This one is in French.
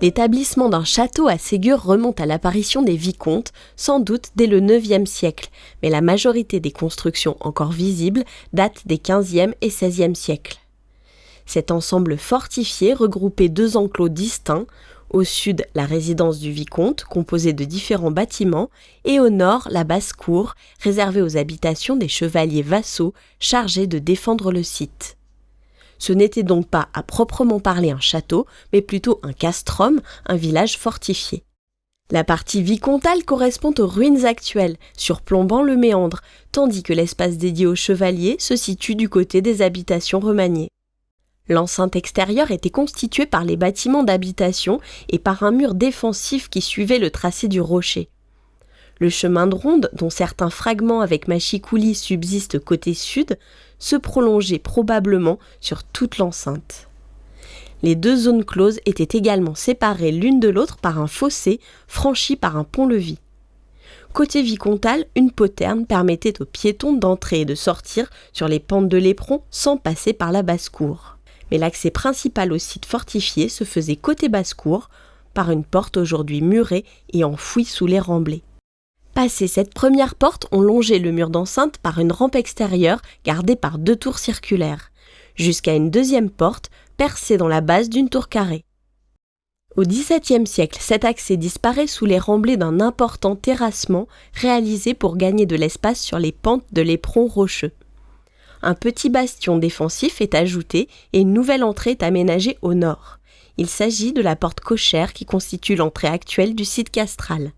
L'établissement d'un château à Ségur remonte à l'apparition des vicomtes, sans doute dès le IXe siècle, mais la majorité des constructions encore visibles datent des XVe et XVIe siècles. Cet ensemble fortifié regroupait 2 enclos distincts, au sud la résidence du vicomte, composée de différents bâtiments, et au nord la basse-cour, réservée aux habitations des chevaliers vassaux chargés de défendre le site. Ce n'était donc pas à proprement parler un château, mais plutôt un castrum, un village fortifié. La partie vicomtale correspond aux ruines actuelles, surplombant le méandre, tandis que l'espace dédié aux chevaliers se situe du côté des habitations remaniées. L'enceinte extérieure était constituée par les bâtiments d'habitation et par un mur défensif qui suivait le tracé du rocher. Le chemin de ronde, dont certains fragments avec mâchicoulis subsistent côté sud, se prolongeait probablement sur toute l'enceinte. Les 2 zones closes étaient également séparées l'une de l'autre par un fossé franchi par un pont-levis. Côté vicomtal, une poterne permettait aux piétons d'entrer et de sortir sur les pentes de l'éperon sans passer par la basse-cour. Mais l'accès principal au site fortifié se faisait côté basse-cour, par une porte aujourd'hui murée et enfouie sous les remblais. Passé cette première porte, on longeait le mur d'enceinte par une rampe extérieure gardée par 2 tours circulaires, jusqu'à une deuxième porte percée dans la base d'une tour carrée. Au XVIIe siècle, cet accès disparaît sous les remblais d'un important terrassement réalisé pour gagner de l'espace sur les pentes de l'éperon rocheux. Un petit bastion défensif est ajouté et une nouvelle entrée est aménagée au nord. Il s'agit de la porte cochère qui constitue l'entrée actuelle du site castral.